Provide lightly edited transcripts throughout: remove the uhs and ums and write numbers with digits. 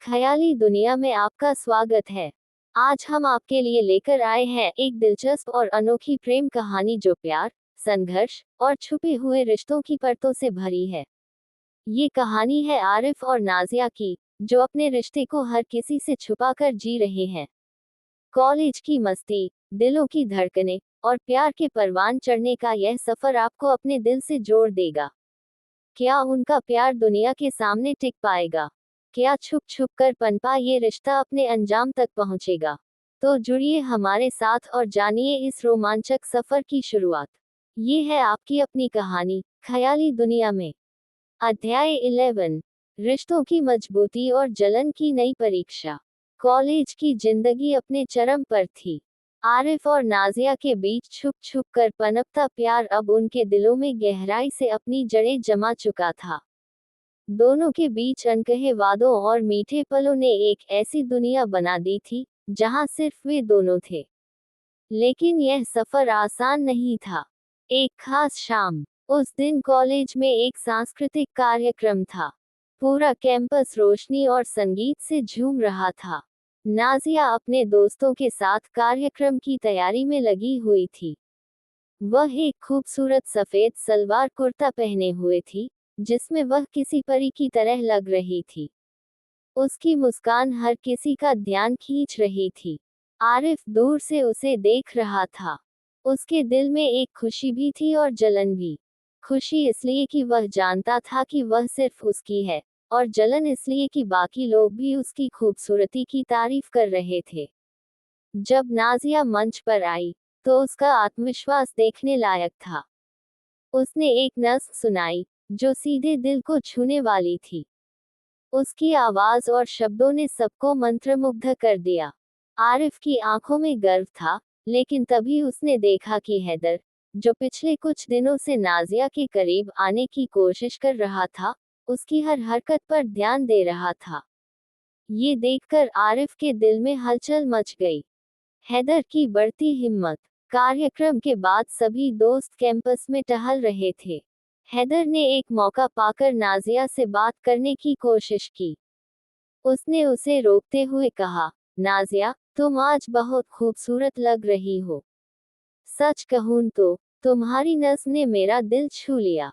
ख्याली दुनिया में आपका स्वागत है। आज हम आपके लिए लेकर आए हैं एक दिलचस्प और अनोखी प्रेम कहानी जो प्यार, संघर्ष और छुपे हुए रिश्तों की परतों से भरी है। ये कहानी है आरिफ और नाजिया की, जो अपने रिश्ते को हर किसी से छुपाकर जी रहे हैं। कॉलेज की मस्ती, दिलों की धड़कनें और प्यार के परवान चढ़ने का यह सफर आपको अपने दिल से जोड़ देगा। क्या उनका प्यार दुनिया के सामने टिक पाएगा? क्या छुप छुप कर पनपा ये रिश्ता अपने अंजाम तक पहुंचेगा? तो जुड़िए हमारे साथ और जानिए इस रोमांचक सफर की शुरुआत। ये है आपकी अपनी कहानी, ख्याली दुनिया में। अध्याय 11। रिश्तों की मजबूती और जलन की नई परीक्षा। कॉलेज की जिंदगी अपने चरम पर थी। आरिफ और नाजिया के बीच छुप छुप कर पनपता प्यार अब उनके दिलों में गहराई से अपनी जड़ें जमा चुका था। दोनों के बीच अनकहे वादों और मीठे पलों ने एक ऐसी दुनिया बना दी थी जहां सिर्फ वे दोनों थे। लेकिन यह सफर आसान नहीं था। एक खास शाम, उस दिन कॉलेज में एक सांस्कृतिक कार्यक्रम था। पूरा कैंपस रोशनी और संगीत से झूम रहा था। नाजिया अपने दोस्तों के साथ कार्यक्रम की तैयारी में लगी हुई थी। वह एक खूबसूरत सफेद सलवार कुर्ता पहने हुए थी, जिसमें वह किसी परी की तरह लग रही थी। उसकी मुस्कान हर किसी का ध्यान खींच रही थी। आरिफ दूर से उसे देख रहा था। उसके दिल में एक खुशी भी थी और जलन भी। खुशी इसलिए कि वह जानता था कि वह सिर्फ उसकी है, और जलन इसलिए कि बाकी लोग भी उसकी खूबसूरती की तारीफ कर रहे थे। जब नाजिया मंच पर आई, तो उसका आत्मविश्वास देखने लायक था। उसने एक नज्म सुनाई, जो सीधे दिल को छूने वाली थी। उसकी आवाज और शब्दों ने सबको मंत्रमुग्ध कर दिया। आरिफ की आंखों में गर्व था, लेकिन तभी उसने देखा कि हैदर, जो पिछले कुछ दिनों से नाजिया के करीब आने की कोशिश कर रहा था, उसकी हर हरकत पर ध्यान दे रहा था। ये देखकर आरिफ के दिल में हलचल मच गई। हैदर की बढ़ती हिम्मत। कार्यक्रम के बाद सभी दोस्त कैंपस में टहल रहे थे। हैदर ने एक मौका पाकर नाजिया से बात करने की कोशिश की। उसने उसे रोकते हुए कहा, नाजिया, तुम आज बहुत खूबसूरत लग रही हो। सच कहूं तो तुम्हारी नज़्म ने मेरा दिल छू लिया।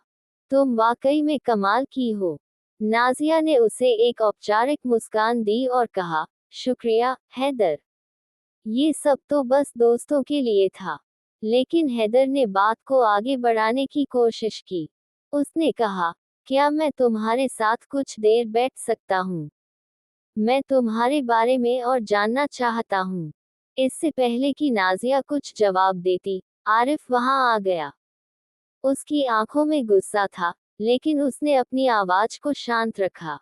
तुम वाकई में कमाल की हो। नाजिया ने उसे एक औपचारिक मुस्कान दी और कहा, शुक्रिया, हैदर। ये सब तो बस दोस्तों के लिए था। लेकिन हैदर ने बात को आगे बढ़ाने की कोशिश की। उसने कहा, क्या मैं तुम्हारे साथ कुछ देर बैठ सकता हूँ? मैं तुम्हारे बारे में और जानना चाहता हूँ। इससे पहले कि नाजिया कुछ जवाब देती, आरिफ वहां आ गया। उसकी आंखों में गुस्सा था, लेकिन उसने अपनी आवाज को शांत रखा।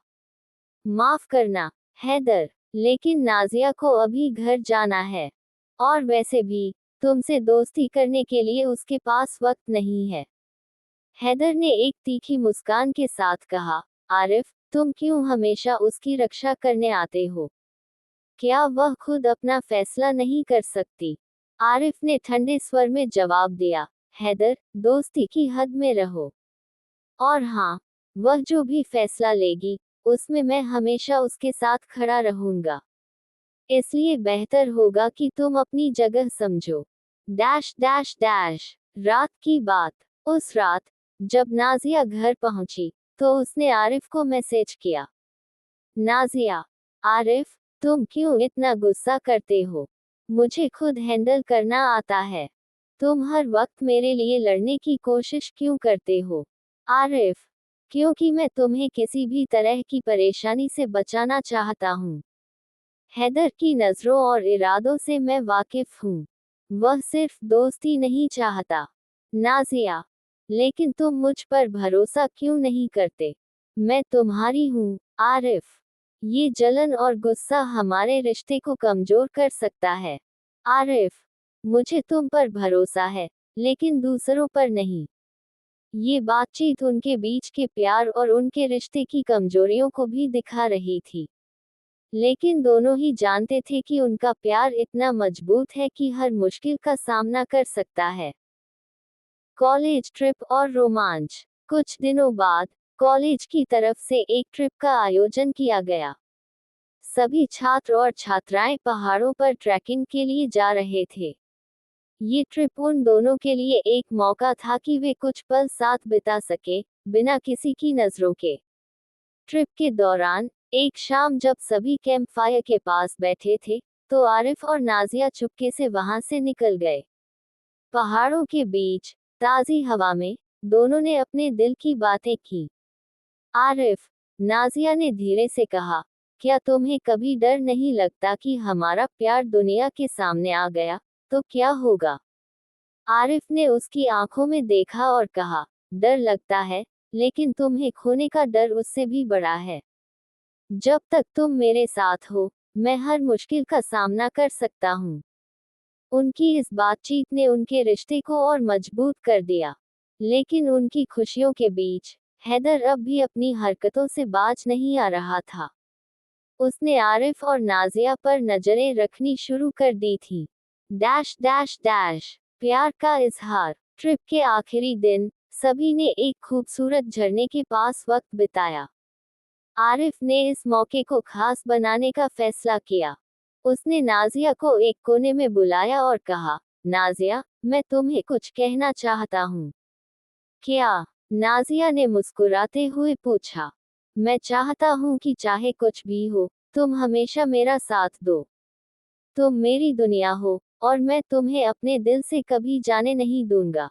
माफ करना, हैदर, लेकिन नाजिया को अभी घर जाना है। और वैसे भी, तुमसे दोस्ती करने के लिए उसके पास वक्त नहीं है। हैदर ने एक तीखी मुस्कान के साथ कहा, आरिफ, तुम क्यों हमेशा उसकी रक्षा करने आते हो? क्या वह खुद अपना फैसला नहीं कर सकती? आरिफ ने ठंडे स्वर में जवाब दिया, हैदर, दोस्ती की हद में रहो। और हाँ, वह जो भी फैसला लेगी, उसमें मैं हमेशा उसके साथ खड़ा रहूंगा। इसलिए बेहतर होगा कि तुम अपनी जगह समझो। Dash dash dash. रात की बात। उस रात, जब नाजिया घर पहुंची, तो उसने आरिफ को मैसेज किया, नाजिया, आरिफ, तुम क्यों इतना गुस्सा करते हो? मुझे खुद हैंडल करना आता है। तुम हर वक्त मेरे लिए लड़ने की कोशिश क्यों करते हो? आरिफ, क्योंकि मैं तुम्हें किसी भी तरह की परेशानी से बचाना चाहता हूँ। हैदर की नजरों और इरादों से मैं वाकिफ हूँ। वह सिर्फ दोस्ती नहीं चाहता। नाजिया, लेकिन तुम मुझ पर भरोसा क्यों नहीं करते? मैं तुम्हारी हूँ, आरिफ। ये जलन और गुस्सा हमारे रिश्ते को कमजोर कर सकता है। आरिफ, मुझे तुम पर भरोसा है, लेकिन दूसरों पर नहीं। ये बातचीत उनके बीच के प्यार और उनके रिश्ते की कमजोरियों को भी दिखा रही थी। लेकिन दोनों ही जानते थे कि उनका प्यार इतना मजबूत है कि हर मुश्किल का सामना कर सकता है। कॉलेज ट्रिप और रोमांच। कुछ दिनों बाद, कॉलेज की तरफ से एक ट्रिप का आयोजन किया गया। सभी छात्र और छात्राएं पहाड़ों पर ट्रैकिंग के लिए जा रहे थे। ये ट्रिप उन दोनों के लिए एक मौका था कि वे कुछ पल साथ बिता सके, बिना किसी की नजरों के। ट्रिप के दौरान एक शाम जब सभी कैंप फायर के पास बैठे थे, तो आरिफ और नाजिया चुपके से वहां से निकल गए। पहाड़ों के बीच ताजी हवा में दोनों ने अपने दिल की बातें की। आरिफ, नाजिया ने धीरे से कहा, क्या तुम्हें कभी डर नहीं लगता कि हमारा प्यार दुनिया के सामने आ गया तो क्या होगा? आरिफ ने उसकी आंखों में देखा और कहा, डर लगता है, लेकिन तुम्हें खोने का डर उससे भी बड़ा है। जब तक तुम मेरे साथ हो, मैं हर मुश्किल का सामना कर सकता हूँ। उनकी इस बातचीत ने उनके रिश्ते को और मजबूत कर दिया। लेकिन उनकी खुशियों के बीच हैदर अब भी अपनी हरकतों से बाज नहीं आ रहा था। उसने आरिफ और नाजिया पर नजरें रखनी शुरू कर दी थी। डैश डैश डैश प्यार का इजहार। ट्रिप के आखिरी दिन सभी ने एक खूबसूरत झरने के पास वक्त बिताया। आरिफ ने इस मौके को खास बनाने का फैसला किया। उसने नाजिया को एक कोने में बुलाया और कहा, नाजिया, मैं तुम्हें कुछ कहना चाहता हूँ। क्या? नाजिया ने मुस्कुराते हुए पूछा। मैं चाहता हूँ कि चाहे कुछ भी हो, तुम हमेशा मेरा साथ दो। तुम मेरी दुनिया हो, और मैं तुम्हें अपने दिल से कभी जाने नहीं दूंगा।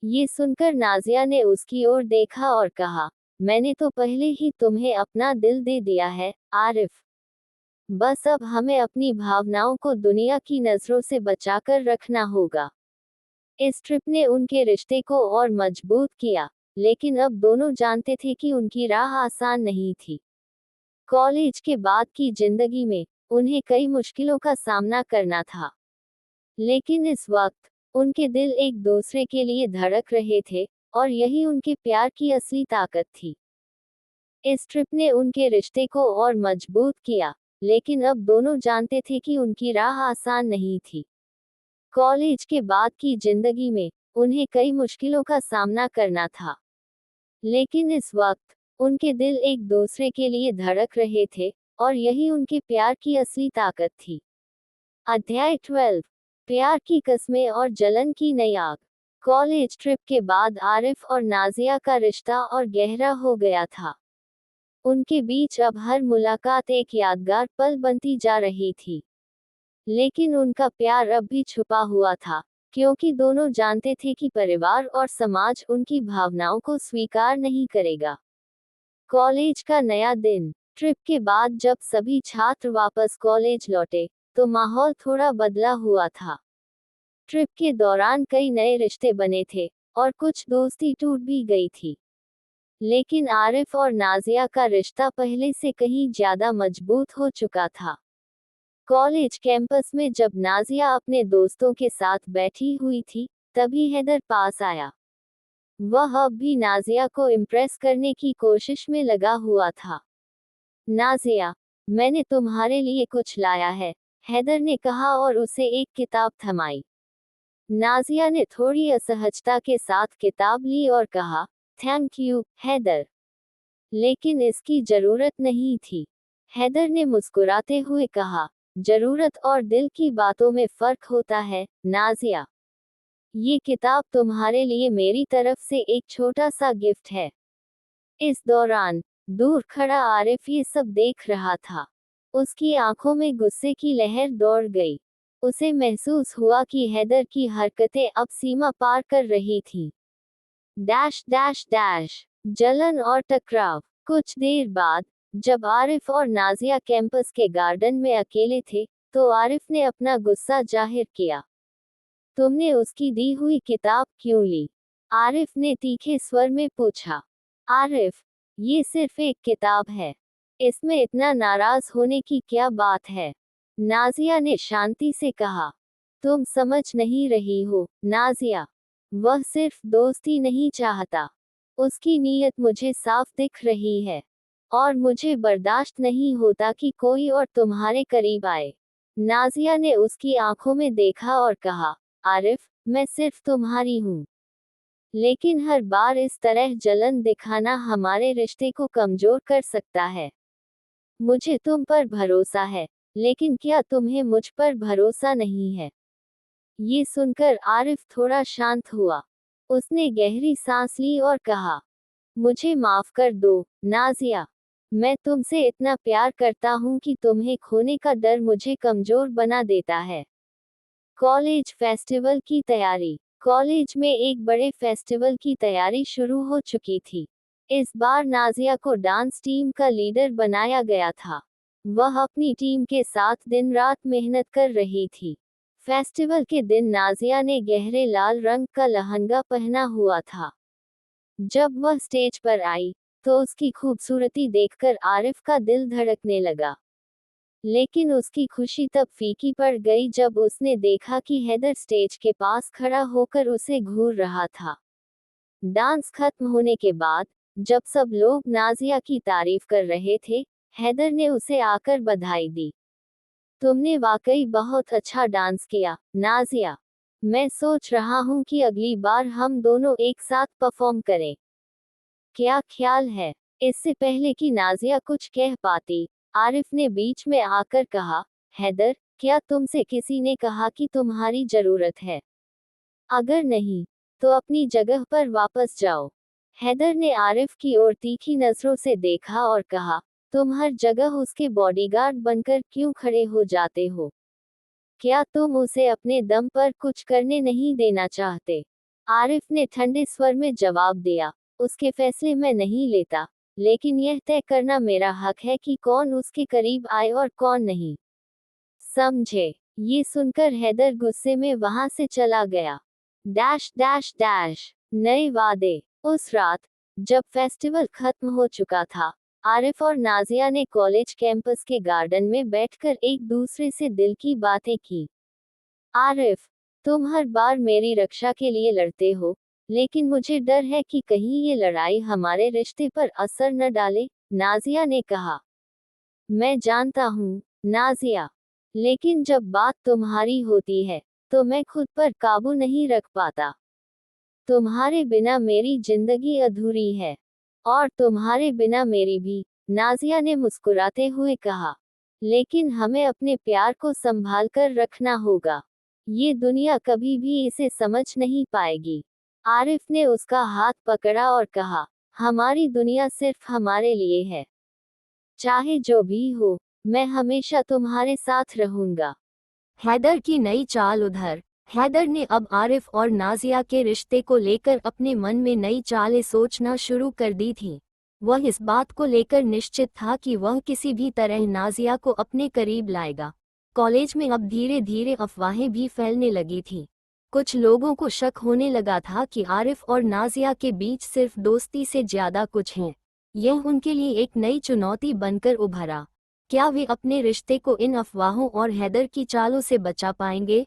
ये सुनकर नाजिया ने उसकी ओर देखा और कहा, मैंने तो पहले ही तुम्हें अपना दिल दे दिया है, आरिफ। बस अब हमें अपनी भावनाओं को दुनिया की नजरों से बचाकर रखना होगा। इस ट्रिप ने उनके रिश्ते को और मजबूत किया, लेकिन अब दोनों जानते थे कि उनकी राह आसान नहीं थी। कॉलेज के बाद की जिंदगी में उन्हें कई मुश्किलों का सामना करना था, लेकिन इस वक्त उनके दिल एक दूसरे के लिए धड़क रहे थे, और यही उनके प्यार की असली ताकत थी। इस ट्रिप ने उनके रिश्ते को और मजबूत किया, लेकिन अब दोनों जानते थे कि उनकी राह आसान नहीं थी। कॉलेज के बाद की जिंदगी में उन्हें कई मुश्किलों का सामना करना था, लेकिन इस वक्त उनके दिल एक दूसरे के लिए धड़क रहे थे, और यही उनके प्यार की असली ताकत थी। अध्याय 12, प्यार की कस्में और जलन की नई आग। कॉलेज ट्रिप के बाद आरिफ और नाजिया का रिश्ता और गहरा हो गया था। उनके बीच अब हर मुलाकात एक यादगार पल बनती जा रही थी। लेकिन उनका प्यार अब भी छुपा हुआ था, क्योंकि दोनों जानते थे कि परिवार और समाज उनकी भावनाओं को स्वीकार नहीं करेगा। कॉलेज का नया दिन। ट्रिप के बाद जब सभी छात्र वापस कॉलेज लौटे, तो माहौल थोड़ा बदला हुआ था। ट्रिप के दौरान कई नए रिश्ते बने थे, और कुछ दोस्ती टूट भी गई थी। लेकिन आरिफ और नाजिया का रिश्ता पहले से कहीं ज्यादा मजबूत हो चुका था। कॉलेज कैंपस में जब नाजिया अपने दोस्तों के साथ बैठी हुई थी, तभी हैदर पास आया। वह अब भी नाजिया को इम्प्रेस करने की कोशिश में लगा हुआ था। नाजिया, मैंने तुम्हारे लिए कुछ लाया है, हैदर ने कहा और उसे एक किताब थमाई। नाजिया ने थोड़ी असहजता के साथ किताब ली और कहा, थैंक यू, हैदर। लेकिन इसकी जरूरत नहीं थी। हैदर ने मुस्कुराते हुए कहा, जरूरत और दिल की बातों में फर्क होता है, नाजिया। ये किताब तुम्हारे लिए मेरी तरफ से एक छोटा सा गिफ्ट है। इस दौरान दूर खड़ा आरिफ ये सब देख रहा था। उसकी आंखों में गुस्से की लहर दौड़ गई। उसे महसूस हुआ कि हैदर की हरकतें अब सीमा पार कर रही थीं। डैश डैश डैश जलन और टकराव। कुछ देर बाद जब आरिफ और नाजिया कैंपस के गार्डन में अकेले थे, तो आरिफ ने अपना गुस्सा जाहिर किया। तुमने उसकी दी हुई किताब क्यों ली? आरिफ ने तीखे स्वर में पूछा। आरिफ, ये सिर्फ एक किताब है। इसमें इतना नाराज होने की क्या बात है? नाजिया ने शांति से कहा। तुम समझ नहीं रही हो, नाजिया। वह सिर्फ दोस्ती नहीं चाहता। उसकी नीयत मुझे साफ दिख रही है। और मुझे बर्दाश्त नहीं होता कि कोई और तुम्हारे करीब आए। नाजिया ने उसकी आंखों में देखा और कहा, आरिफ, मैं सिर्फ तुम्हारी हूँ। लेकिन हर बार इस तरह जलन दिखाना हमारे रिश्ते को कमजोर कर सकता है। मुझे तुम पर भरोसा है, लेकिन क्या तुम्हें मुझ पर भरोसा नहीं है? ये सुनकर आरिफ थोड़ा शांत हुआ। उसने गहरी सांस ली और कहा, मुझे माफ कर दो, नाजिया। मैं तुमसे इतना प्यार करता हूँ कि तुम्हें खोने का डर मुझे कमजोर बना देता है। कॉलेज फेस्टिवल की तैयारी। कॉलेज में एक बड़े फेस्टिवल की तैयारी शुरू हो चुकी थी। इस बार नाजिया को डांस टीम का लीडर बनाया गया था। वह अपनी टीम के साथ दिन रात मेहनत कर रही थी। फेस्टिवल के दिन नाजिया ने गहरे लाल रंग का लहंगा पहना हुआ था। जब वह स्टेज पर आई, तो उसकी खूबसूरती देखकर आरिफ का दिल धड़कने लगा। लेकिन उसकी खुशी तब फीकी पड़ गई जब उसने देखा कि हैदर स्टेज के पास खड़ा होकर उसे घूर रहा था। डांस खत्म होने के बाद, जब सब लोग नाजिया की तारीफ कर रहे थे, हैदर ने उसे आकर बधाई दी। तुमने वाकई बहुत अच्छा डांस किया, नाजिया। मैं सोच रहा हूँ कि अगली बार हम दोनों एक साथ परफॉर्म करें। क्या ख्याल है? इससे पहले कि नाजिया कुछ कह पाती, आरिफ ने बीच में आकर कहा, हैदर, क्या तुमसे किसी ने कहा कि तुम्हारी जरूरत है? अगर नहीं, तो अपनी जगह पर वापस जाओ। हैदर ने आरिफ की ओर तीखी नजरों से देखा और कहा, तुम हर जगह उसके बॉडीगार्ड बनकर क्यों खड़े हो जाते हो? क्या तुम उसे अपने दम पर कुछ करने नहीं देना चाहते? आरिफ ने ठंडे स्वर में जवाब दिया, उसके फैसले मैं नहीं लेता, लेकिन यह तय करना मेरा हक है कि कौन उसके करीब आए और कौन नहीं। समझे? ये सुनकर हैदर गुस्से में वहां से चला गया। Dash dash dash. नए वादे। उस रात, जब फेस्टिवल खत्म हो चुका था, आरिफ और नाजिया ने कॉलेज कैंपस के गार्डन में बैठकर एक दूसरे से दिल की बातें की। आरिफ, तुम हर बार मेरी रक्षा के लिए लड़ते हो, लेकिन मुझे डर है कि कहीं ये लड़ाई हमारे रिश्ते पर असर न डाले, नाजिया ने कहा। मैं जानता हूँ, नाजिया। लेकिन जब बात तुम्हारी होती है, तो मैं खुद पर काबू नहीं रख पाता। तुम्हारे बिना मेरी जिंदगी अधूरी है। और तुम्हारे बिना मेरी भी, नाजिया ने मुस्कुराते हुए कहा। लेकिन हमें अपने प्यार को संभाल कर रखना होगा। ये दुनिया कभी भी इसे समझ नहीं पाएगी। आरिफ ने उसका हाथ पकड़ा और कहा, हमारी दुनिया सिर्फ हमारे लिए है। चाहे जो भी हो, मैं हमेशा तुम्हारे साथ रहूंगा। हैदर की नई चाल। उधर हैदर ने अब आरिफ और नाजिया के रिश्ते को लेकर अपने मन में नई चालें सोचना शुरू कर दी थीं। वह इस बात को लेकर निश्चित था कि वह किसी भी तरह नाजिया को अपने करीब लाएगा। कॉलेज में अब धीरे धीरे अफवाहें भी फैलने लगी थीं। कुछ लोगों को शक होने लगा था कि आरिफ और नाजिया के बीच सिर्फ दोस्ती से ज्यादा कुछ है। यह उनके लिए एक नई चुनौती बनकर उभरा। क्या वे अपने रिश्ते को इन अफवाहों और हैदर की चालों से बचा पाएंगे?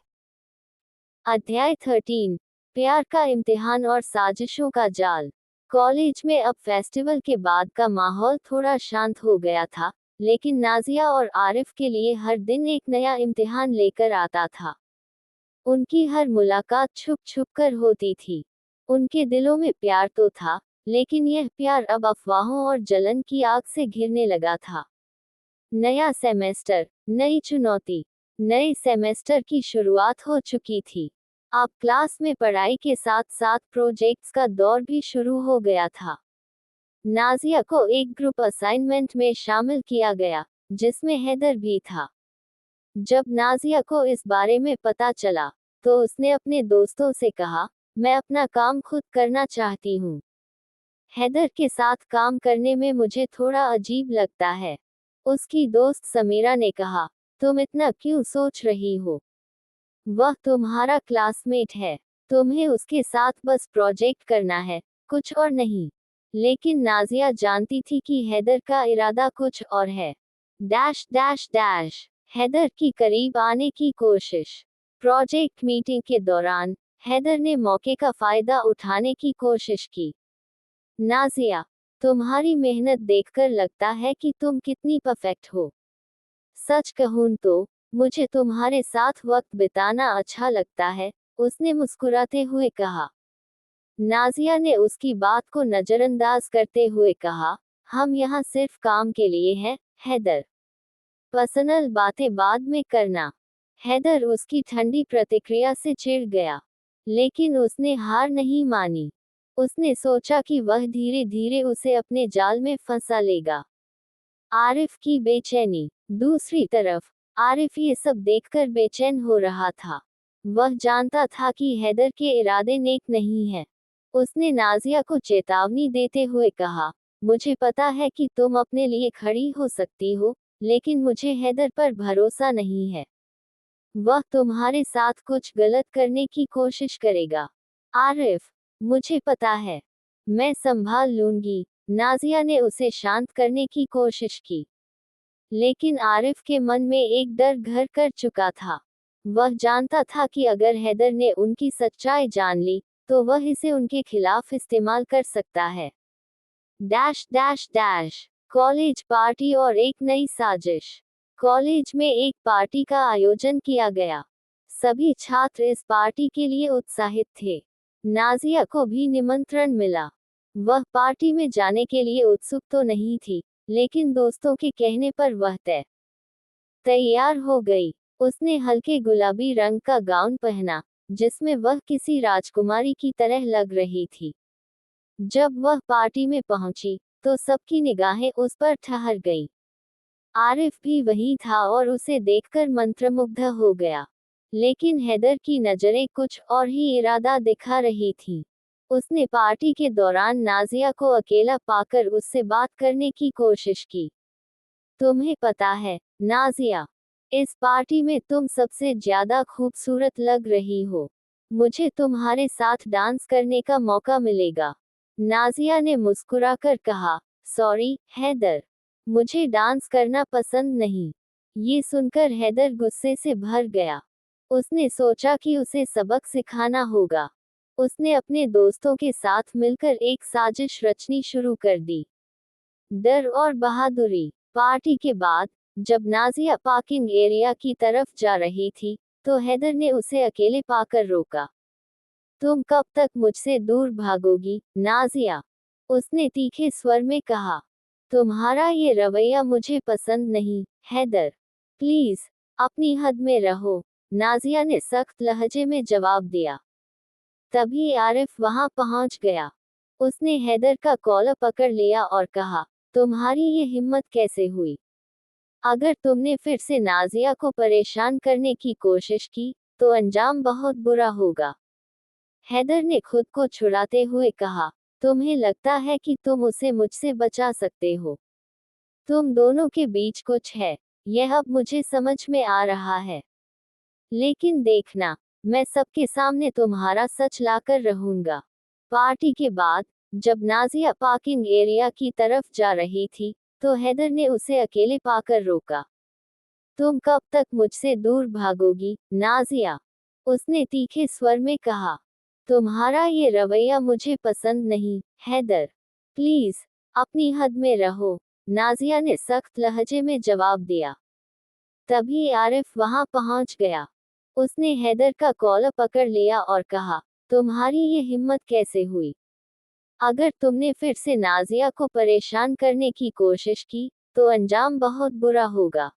अध्याय 13। प्यार का इम्तिहान और साजिशों का जाल। कॉलेज में अब फेस्टिवल के बाद का माहौल थोड़ा शांत हो गया था, लेकिन नाजिया और आरिफ के लिए हर दिन एक नया इम्तिहान लेकर आता था। उनकी हर मुलाकात छुप छुप कर होती थी। उनके दिलों में प्यार तो था, लेकिन यह प्यार अब अफवाहों और जलन की आग से घिरने लगा था। नया सेमेस्टर, नई चुनौती। नए सेमेस्टर की शुरुआत हो चुकी थी। अब क्लास में पढ़ाई के साथ साथ प्रोजेक्ट्स का दौर भी शुरू हो गया था। नाजिया को एक ग्रुप असाइनमेंट में शामिल किया गया, जिसमें हैदर भी था। जब नाजिया को इस बारे में पता चला, तो उसने अपने दोस्तों से कहा, मैं अपना काम खुद करना चाहती हूँ। हैदर के साथ काम करने में मुझे थोड़ा अजीब लगता है। उसकी दोस्त समीरा ने कहा, तुम इतना क्यों सोच रही हो? वह तुम्हारा क्लासमेट है। तुम्हें उसके साथ बस प्रोजेक्ट करना है, कुछ और नहीं। लेकिन नाजिया जानती थी कि हैदर का इरादा कुछ और है। Dash dash dash. हैदर की करीब आने की कोशिश। प्रोजेक्ट मीटिंग के दौरान, हैदर ने मौके का फायदा उठाने की कोशिश की। नाजिया, तुम्हारी मेहनत देखकर लगता है कि तुम कितनी परफेक्ट हो। सच कहूं तो, मुझे तुम्हारे साथ वक्त बिताना अच्छा लगता है, उसने मुस्कुराते हुए कहा। नाजिया ने उसकी बात को नजरअंदाज करते हुए कहा, हम यहाँ सिर्फ काम के लिए हैं, हैदर, पर्सनल बातें बाद में करना। हैदर उसकी ठंडी प्रतिक्रिया से चिढ़ गया, लेकिन उसने हार नहीं मानी। उसने सोचा कि वह धीरे धीरे उसे अपने जाल में फंसा लेगा। आरिफ की बेचैनी। दूसरी तरफ, आरिफ ये सब देखकर बेचैन हो रहा था। वह जानता था कि हैदर के इरादे नेक नहीं हैं। उसने नाजिया को चेतावनी देते हुए कहा, मुझे पता है कि तुम अपने लिए खड़ी हो सकती हो, लेकिन मुझे हैदर पर भरोसा नहीं है। वह तुम्हारे साथ कुछ गलत करने की कोशिश करेगा। आरिफ, मुझे पता है, मैं संभाल लूंगी। नाजिया ने उसे शांत करने की कोशिश की, लेकिन आरिफ के मन में एक डर घर कर चुका था। वह जानता था कि अगर हैदर ने उनकी सच्चाई जान ली, तो वह इसे उनके खिलाफ इस्तेमाल कर सकता है। Dash dash dash. College party और एक नई साजिश। कॉलेज में एक पार्टी का आयोजन किया गया। सभी छात्र इस पार्टी के लिए उत्साहित थे। नाजिया को भी निमंत्रण मिला। वह पार्टी में जाने के लिए उत्सुक तो नहीं थी, लेकिन दोस्तों के कहने पर वह तैयार हो गई। उसने हल्के गुलाबी रंग का गाउन पहना, जिसमें वह किसी राजकुमारी की तरह लग रही थी। जब वह पार्टी में पहुंची, तो सबकी निगाहें उस पर ठहर गईं। आरिफ भी वही था और उसे देखकर मंत्रमुग्ध हो गया। लेकिन हैदर की नजरें कुछ और ही इरादा दिखा रही थीं। उसने पार्टी के दौरान नाजिया को अकेला पाकर उससे बात करने की कोशिश की। तुम्हें पता है, नाजिया, इस पार्टी में तुम सबसे ज्यादा खूबसूरत लग रही हो। मुझे तुम्हारे साथ डांस करने का मौका मिलेगा। नाजिया ने मुस्कुराकर कहा, सॉरी, हैदर, मुझे डांस करना पसंद नहीं। ये सुनकर हैदर गुस्से से भर गया। उसने सोचा कि उसे सबक सिखाना होगा। उसने अपने दोस्तों के साथ मिलकर एक साजिश रचनी शुरू कर दी। डर और बहादुरी। पार्टी के बाद, जब नाजिया पार्किंग एरिया की तरफ जा रही थी, तो हैदर ने उसे अकेले पाकर रोका। तुम कब तक मुझसे दूर भागोगी, नाजिया? उसने तीखे स्वर में कहा। तुम्हारा ये रवैया मुझे पसंद नहीं, हैदर। प्लीज, अपनी हद में रहो, नाजिया ने सख्त लहजे में जवाब दिया। तभी आरिफ वहां पहुंच गया। उसने हैदर का कॉलर पकड़ लिया और कहा, तुम्हारी ये हिम्मत कैसे हुई? अगर तुमने फिर से नाजिया को परेशान करने की कोशिश की, तो अंजाम बहुत बुरा होगा। हैदर ने खुद को छुड़ाते हुए कहा, तुम्हें लगता है कि तुम उसे मुझसे बचा सकते हो? तुम दोनों के बीच कुछ है, यह अब मुझे समझ में आ रहा है। लेकिन देखना, मैं सबके सामने तुम्हारा सच लाकर रहूंगा। पार्टी के बाद, जब नाजिया पार्किंग एरिया की तरफ जा रही थी, तो हैदर ने उसे अकेले पाकर रोका। तुम कब तक मुझसे दूर भागोगी, नाजिया? उसने तीखे स्वर में कहा। तुम्हारा ये रवैया मुझे पसंद नहीं, हैदर। प्लीज, अपनी हद में रहो, नाजिया ने सख्त लहजे में जवाब दिया। तभी आरिफ वहां पहुंच गया। उसने हैदर का कॉलर पकड़ लिया और कहा, तुम्हारी ये हिम्मत कैसे हुई? अगर तुमने फिर से नाजिया को परेशान करने की कोशिश की, तो अंजाम बहुत बुरा होगा।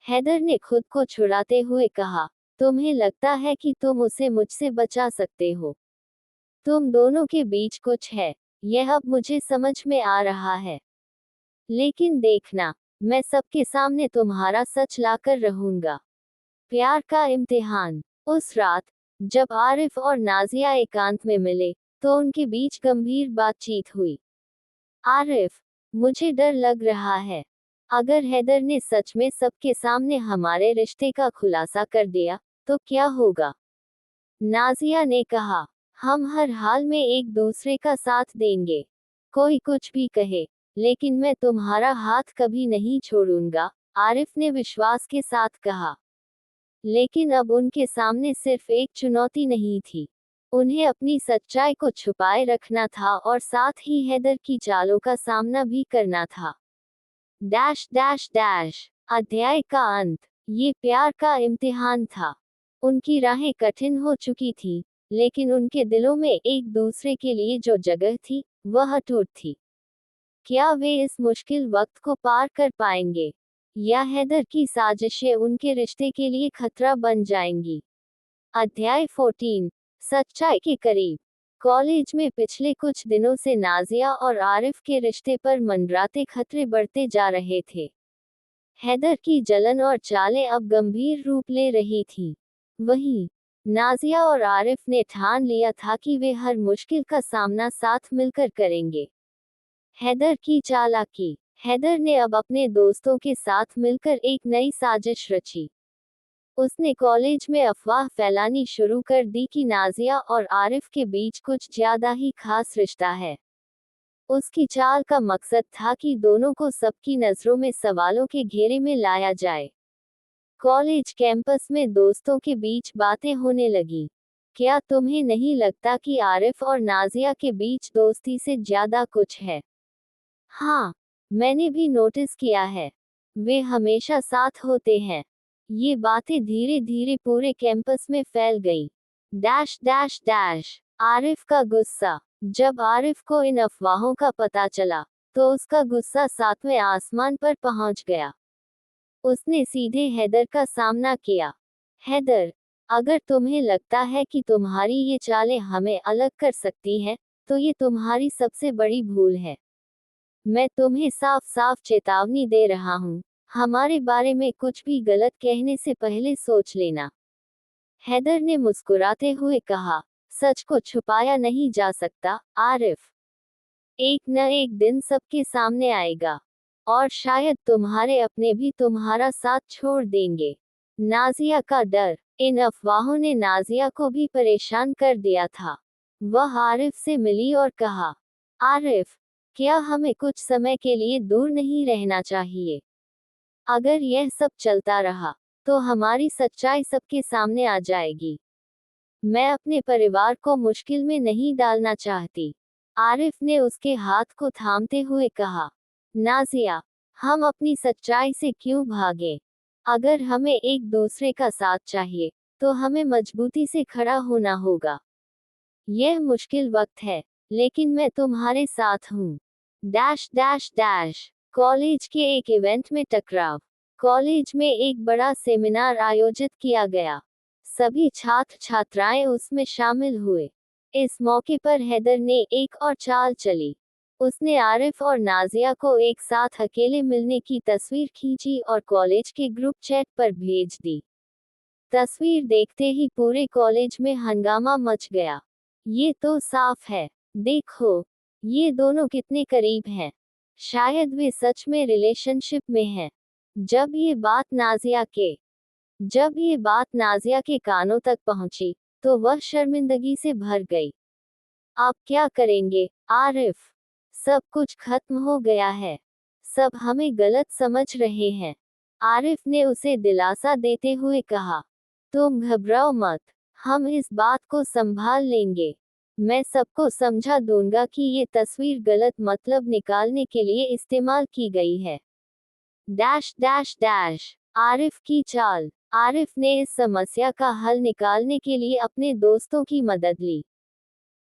हैदर ने खुद को छुड़ाते हुए कहा, तुम्हें लगता है कि तुम उसे मुझसे बचा सकते हो? तुम दोनों के बीच कुछ है, यह अब मुझे समझ में आ रहा है। लेकिन देखना, मैं सबके सामने तुम्हारा सच लाकर रहूंगा। प्यार का इम्तिहान। उस रात, जब आरिफ और नाजिया एकांत में मिले, तो उनके बीच गंभीर बातचीत हुई। आरिफ, मुझे डर लग रहा है। अगर हैदर ने सच में सबके सामने हमारे रिश्ते का खुलासा कर दिया, तो क्या होगा? नाजिया ने कहा, हम हर हाल में एक दूसरे का साथ देंगे। कोई कुछ भी कहे, लेकिन मैं तुम्हारा हाथ कभी नहीं छोड़ूंगा, आरिफ ने विश्वास के साथ कहा। लेकिन अब उनके सामने सिर्फ एक चुनौती नहीं थी। उन्हें अपनी सच्चाई को छुपाए रखना था और साथ ही हैदर की चालों का सामना भी करना था। Dash dash dash. अध्याय का अंत। ये प्यार का इम्तिहान था। उनकी राहें कठिन हो चुकी थी, लेकिन उनके दिलों में एक दूसरे के लिए जो जगह थी, वह अटूट थी। क्या वे इस मुश्किल वक्त को पार कर पाएंगे, या हैदर की साजिशें उनके रिश्ते के लिए खतरा बन जाएंगी। अध्याय 14, सच्चाई के करीब। कॉलेज में पिछले कुछ दिनों से नाजिया और आरिफ के रिश्ते पर मंडराते खतरे बढ़ते जा रहे थे। हैदर की जलन और चालें अब गंभीर रूप ले रही थीं। वहीं नाजिया और आरिफ ने ठान लिया था कि वे हर मुश्किल का सामना साथ मिलकर करेंगे। हैदर की चालाकी। हैदर ने अब अपने दोस्तों के साथ मिलकर एक नई साजिश रची। उसने कॉलेज में अफवाह फैलानी शुरू कर दी कि नाजिया और आरिफ के बीच कुछ ज्यादा ही खास रिश्ता है। उसकी चाल का मकसद था कि दोनों को सबकी नजरों में सवालों के घेरे में लाया जाए। कॉलेज कैंपस में दोस्तों के बीच बातें होने लगी। क्या तुम्हें नहीं लगता कि आरिफ और नाजिया के बीच दोस्ती से ज्यादा कुछ है? हाँ, मैंने भी नोटिस किया है। वे हमेशा साथ होते हैं। ये बातें धीरे धीरे पूरे कैंपस में फैल गई। Dash dash dash. आरिफ का गुस्सा। जब आरिफ को इन अफवाहों का पता चला, तो उसका गुस्सा सातवें आसमान पर पहुंच गया। उसने सीधे हैदर का सामना किया। हैदर, अगर तुम्हें लगता है कि तुम्हारी ये चालें हमें अलग कर सकती हैं, तो ये तुम्हारी सबसे बड़ी भूल है। मैं तुम्हें साफ साफ चेतावनी दे रहा हूँ, हमारे बारे में कुछ भी गलत कहने से पहले सोच लेना। हैदर ने मुस्कुराते हुए कहा, सच को छुपाया नहीं जा सकता, आरिफ। एक न एक दिन सबके सामने आएगा, और शायद तुम्हारे अपने भी तुम्हारा साथ छोड़ देंगे। नाजिया का डर। इन अफवाहों ने नाजिया को भी परेशान कर दिया था। वह आरिफ से मिली और कहा, आरिफ, क्या हमें कुछ समय के लिए दूर नहीं रहना चाहिए? अगर यह सब चलता रहा, तो हमारी सच्चाई सबके सामने आ जाएगी। मैं अपने परिवार को मुश्किल में नहीं डालना चाहती। आरिफ ने उसके हाथ को थामते हुए कहा, नाजिया, हम अपनी सच्चाई से क्यों भागें? अगर हमें एक दूसरे का साथ चाहिए, तो हमें मजबूती से खड़ा होना होगा। यह मुश्किल वक्त है, लेकिन मैं तुम्हारे साथ हूँ। Dash dash dash. कॉलेज के एक इवेंट में टकराव। कॉलेज में एक बड़ा सेमिनार आयोजित किया गया। सभी छात्र छात्राएं उसमें शामिल हुए। इस मौके पर हैदर ने एक और चाल चली। उसने आरिफ और नाजिया को एक साथ अकेले मिलने की तस्वीर खींची और कॉलेज के ग्रुप चैट पर भेज दी। तस्वीर देखते ही पूरे कॉलेज में हंगामा मच गया। ये तो साफ है, देखो, ये दोनों कितने करीब हैं। शायद वे सच में रिलेशनशिप में हैं। जब ये बात नाजिया के कानों तक पहुंची, तो वह शर्मिंदगी से भर गई। आप क्या करेंगे, आरिफ? सब कुछ खत्म हो गया है। सब हमें गलत समझ रहे हैं। आरिफ ने उसे दिलासा देते हुए कहा, तुम घबराओ मत, हम इस बात को संभाल लेंगे। मैं सबको समझा दूंगा कि ये तस्वीर गलत मतलब निकालने के लिए इस्तेमाल की गई है। Dash dash dash. आरिफ की चाल। आरिफ ने इस समस्या का हल निकालने के लिए अपने दोस्तों की मदद ली।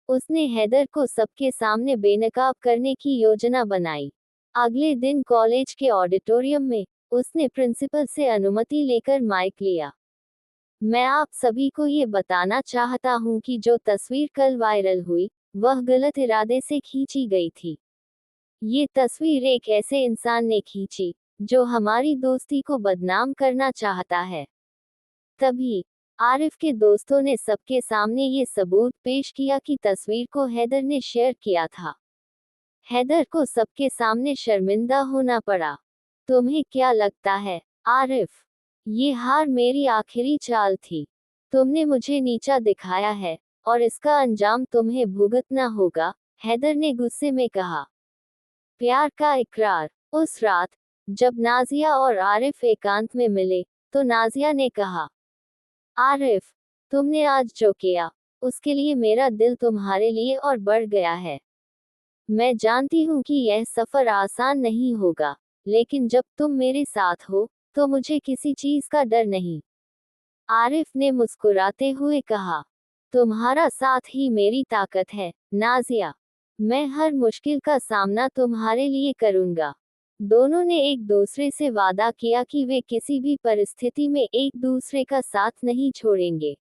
उसने हैदर को सबके सामने बेनकाब करने की योजना बनाई। अगले दिन कॉलेज के ऑडिटोरियम में उसने प्रिंसिपल से अनुमति लेकर माइक लिया। मैं आप सभी को ये बताना चाहता हूँ कि जो तस्वीर कल वायरल हुई, वह गलत इरादे से खींची गई थी। ये तस्वीर एक ऐसे इंसान ने खींची, जो हमारी दोस्ती को बदनाम करना चाहता है। तभी आरिफ के दोस्तों ने सबके सामने ये सबूत पेश किया कि तस्वीर को हैदर ने शेयर किया था। हैदर को सबके सामने शर्मिंदा होना पड़ा। तुम्हें क्या लगता है, आरिफ? ये हार मेरी आखिरी चाल थी। तुमने मुझे नीचा दिखाया है, और इसका अंजाम तुम्हें भुगतना होगा, हैदर ने गुस्से में कहा। प्यार का इकरार। उस रात, जब नाजिया और आरिफ एकांत में मिले, तो नाजिया ने कहा, आरिफ, तुमने आज जो किया, उसके लिए मेरा दिल तुम्हारे लिए और बढ़ गया है। मैं जानती हूँ कि यह सफर आसान नहीं होगा, लेकिन जब तुम मेरे साथ हो, तो मुझे किसी चीज का डर नहीं। आरिफ ने मुस्कुराते हुए कहा, तुम्हारा साथ ही मेरी ताकत है, नाजिया। मैं हर मुश्किल का सामना तुम्हारे लिए करूंगा। दोनों ने एक दूसरे से वादा किया कि वे किसी भी परिस्थिति में एक दूसरे का साथ नहीं छोड़ेंगे।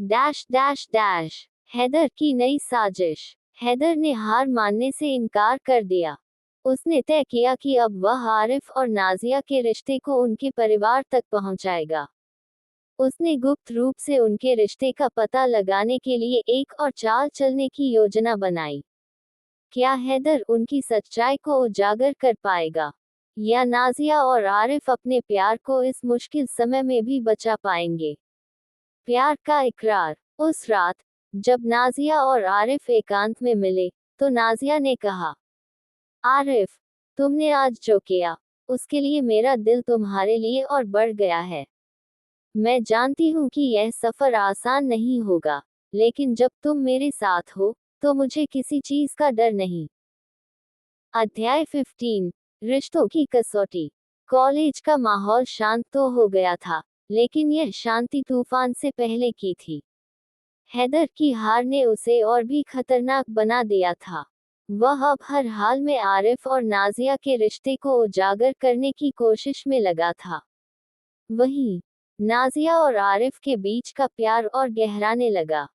Dash dash dash. हैदर की नई साजिश। हैदर ने हार मानने से इनकार कर दिया। उसने तय किया कि अब वह आरिफ और नाजिया के रिश्ते को उनके परिवार तक पहुंचाएगा। उसने गुप्त रूप से उनके रिश्ते का पता लगाने के लिए एक और चाल चलने की योजना बनाई। क्या हैदर उनकी सच्चाई को उजागर कर पाएगा, या नाजिया और आरिफ अपने प्यार को इस मुश्किल समय में भी बचा पाएंगे? प्यार का इकरार। उस रात जब नाजिया और आरिफ एकांत में मिले, तो नाजिया ने कहा, आरिफ, तुमने आज जो किया, उसके लिए मेरा दिल तुम्हारे लिए और बढ़ गया है। मैं जानती हूँ कि यह सफर आसान नहीं होगा, लेकिन जब तुम मेरे साथ हो, तो मुझे किसी चीज का डर नहीं। अध्याय 15। रिश्तों की कसौटी। कॉलेज का माहौल शांत तो हो गया था, लेकिन यह शांति तूफान से पहले की थी। हैदर की हार ने उसे और भी खतरनाक बना दिया था। वह अब हर हाल में आरिफ और नाजिया के रिश्ते को उजागर करने की कोशिश में लगा था। वहीं नाजिया और आरिफ के बीच का प्यार और गहराने लगा।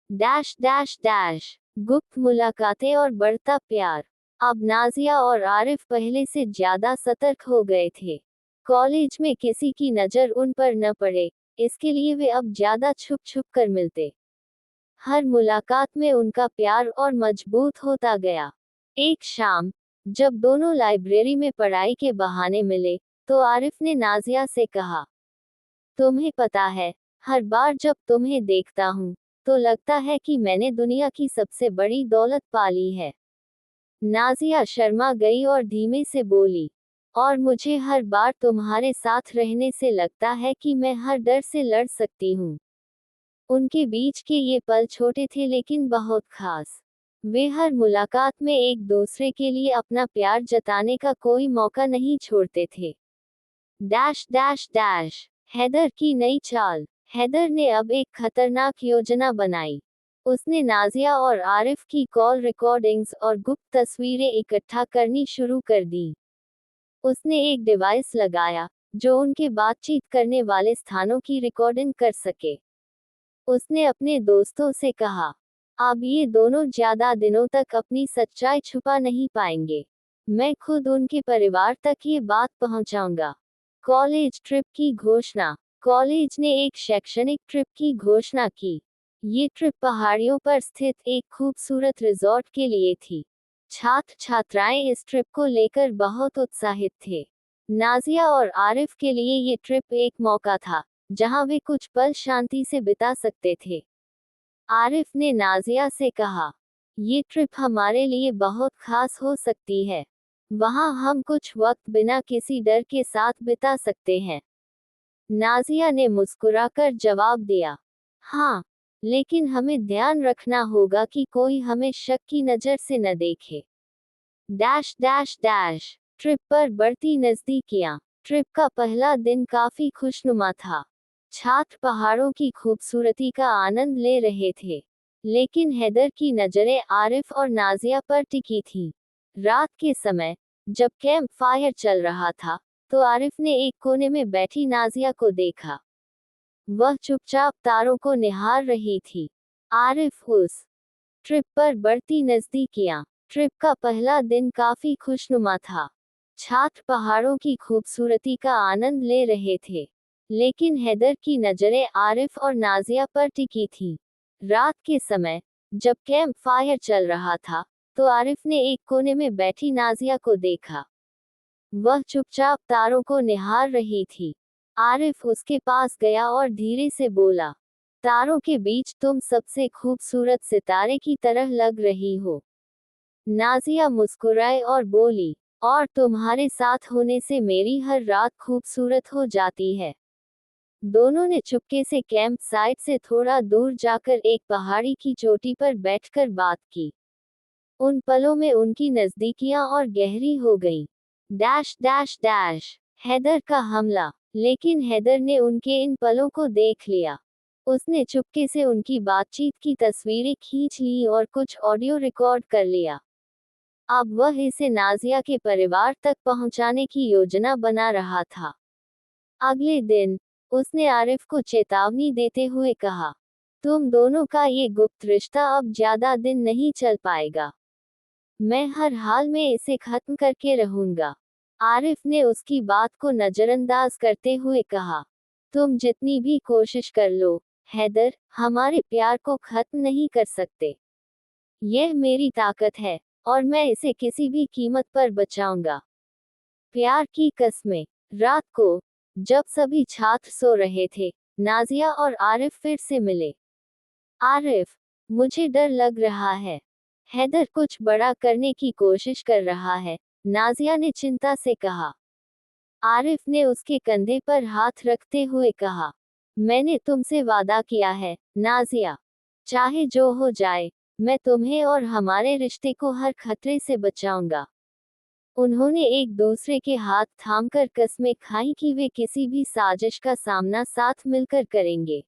Dash dash dash. गुप्त मुलाकातें और बढ़ता प्यार। अब नाजिया और आरिफ पहले से ज्यादा सतर्क हो गए थे। कॉलेज में किसी की नजर उन पर न पड़े, इसके लिए वे अब ज्यादा छुप छुप कर मिलते। हर मुलाकात में उनका प्यार और मजबूत होता गया। एक शाम जब दोनों लाइब्रेरी में पढ़ाई के बहाने मिले, तो आरिफ ने नाजिया से कहा, तुम्हें पता है, हर बार जब तुम्हें देखता हूँ, तो लगता है कि मैंने दुनिया की सबसे बड़ी दौलत पाली है। नाजिया शर्मा गई और धीमे से बोली, और मुझे हर बार तुम्हारे साथ रहने से लगता है कि मैं हर डर से लड़ सकती हूँ। उनके बीच के ये पल छोटे थे लेकिन बहुत खास। वे हर मुलाकात में एक दूसरे के लिए अपना प्यार जताने का कोई मौका नहीं छोड़ते थे। Dash dash dash. हैदर की नई चाल। हैदर ने अब एक खतरनाक योजना बनाई। उसने नाजिया और आरिफ की कॉल रिकॉर्डिंग्स और गुप्त तस्वीरें इकट्ठा करनी शुरू कर दी। उसने एक डिवाइस लगाया जो उनके बातचीत करने वाले स्थानों की रिकॉर्डिंग कर सके। उसने अपने दोस्तों से कहा, अब ये दोनों ज्यादा दिनों तक अपनी सच्चाई छुपा नहीं पाएंगे। मैं खुद उनके परिवार तक ये बात पहुंचाऊंगा। कॉलेज ट्रिप की घोषणा। कॉलेज ने एक शैक्षणिक ट्रिप की घोषणा की। ये ट्रिप पहाड़ियों पर स्थित एक खूबसूरत रिजॉर्ट के लिए थी। छात्र छात्राएं इस ट्रिप को लेकर बहुत उत्साहित थे। नाजिया और आरिफ के लिए ये ट्रिप एक मौका था जहां वे कुछ पल शांति से बिता सकते थे। आरिफ ने नाजिया से कहा, ये ट्रिप हमारे लिए बहुत खास हो सकती है। वहां हम कुछ वक्त बिना किसी डर के साथ बिता सकते हैं। नाजिया ने मुस्कुराकर जवाब दिया, हाँ, लेकिन हमें ध्यान रखना होगा कि कोई हमें शक की नजर से न देखे। Dash dash dash. ट्रिप पर बढ़ती नजदीकियां। ट्रिप का पहला दिन काफी खुशनुमा था। छात्र पहाड़ों की खूबसूरती का आनंद ले रहे थे, लेकिन हैदर की नजरें आरिफ और नाजिया पर टिकी थीं। रात के समय जब कैंप फायर चल रहा था, तो आरिफ ने एक कोने में बैठी नाजिया को देखा। वह चुपचाप तारों को निहार रही थी। आरिफ उस ट्रिप पर बढ़ती नजदीकियां। ट्रिप का पहला दिन काफी खुशनुमा था। छात्र पहाड़ों की खूबसूरती का आनंद ले रहे थे, लेकिन हैदर की नजरें आरिफ और नाजिया पर टिकी थीं। रात के समय जब कैंप फायर चल रहा था, तो आरिफ ने एक कोने में बैठी नाजिया को देखा। वह चुपचाप तारों को निहार रही थी। आरिफ उसके पास गया और धीरे से बोला, तारों के बीच तुम सबसे खूबसूरत सितारे की तरह लग रही हो। नाजिया मुस्कुराई और बोली, और तुम्हारे साथ होने से मेरी हर रात खूबसूरत हो जाती है। दोनों ने चुपके से कैंप साइट से थोड़ा दूर जाकर एक पहाड़ी की चोटी पर बैठकर बात की। उन पलों में उनकी नजदीकियां और गहरी हो गईं। Dash dash dash. हैदर का हमला। लेकिन हैदर ने उनके इन पलों को देख लिया। उसने चुपके से उनकी बातचीत की तस्वीरें खींच ली और कुछ ऑडियो रिकॉर्ड कर लिया। अब वह इसे नाजिया के परिवार तक पहुंचाने की योजना बना रहा था। अगले दिन उसने आरिफ को चेतावनी देते हुए कहा, तुम दोनों का ये गुप्त रिश्ता अब ज्यादा दिन नहीं चल पाएगा। मैं हर हाल में इसे खत्म करके रहूंगा। आरिफ ने उसकी बात को नजरअंदाज करते हुए कहा, तुम जितनी भी कोशिश कर लो, हैदर, हमारे प्यार को खत्म नहीं कर सकते। यह मेरी ताकत है और मैं इसे किसी भी कीमत पर बचाऊंगा। प्यार की कस्में। रात को जब सभी छात्र सो रहे थे, नाजिया और आरिफ फिर से मिले। आरिफ, मुझे डर लग रहा है। हैदर कुछ बड़ा करने की कोशिश कर रहा है, नाजिया ने चिंता से कहा। आरिफ ने उसके कंधे पर हाथ रखते हुए कहा, मैंने तुमसे वादा किया है, नाजिया। चाहे जो हो जाए, मैं तुम्हें और हमारे रिश्ते को हर खतरे से बचाऊंगा। उन्होंने एक दूसरे के हाथ थामकर कस्में खाई कि वे किसी भी साजिश का सामना साथ मिलकर करेंगे।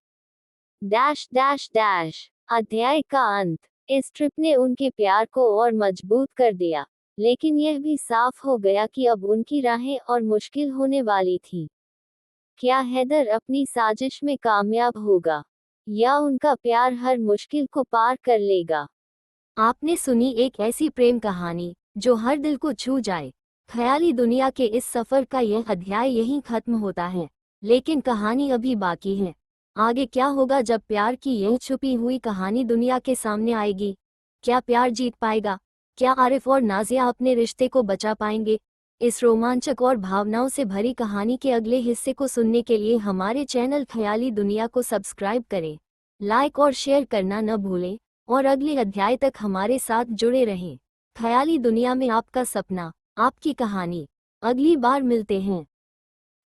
Dash dash dash. अध्याय का अंत। इस ट्रिप ने उनके प्यार को और मजबूत कर दिया, लेकिन यह भी साफ हो गया कि अब उनकी राहें और मुश्किल होने वाली थी। क्या हैदर अपनी साजिश में कामयाब होगा, या उनका प्यार हर मुश्किल को पार कर लेगा? आपने सुनी एक ऐसी प्रेम कहानी जो हर दिल को छू जाए। ख्याली दुनिया के इस सफर का यह अध्याय यहीं खत्म होता है, लेकिन कहानी अभी बाकी है। आगे क्या होगा जब प्यार की यह छुपी हुई कहानी दुनिया के सामने आएगी? क्या प्यार जीत पाएगा? क्या आरिफ और नाजिया अपने रिश्ते को बचा पाएंगे? इस रोमांचक और भावनाओं से भरी कहानी के अगले हिस्से को सुनने के लिए हमारे चैनल ख्याली दुनिया को सब्सक्राइब करें, लाइक और शेयर करना न भूलें, और अगले अध्याय तक हमारे साथ जुड़े रहें। ख्याली दुनिया में आपका सपना, आपकी कहानी। अगली बार मिलते हैं।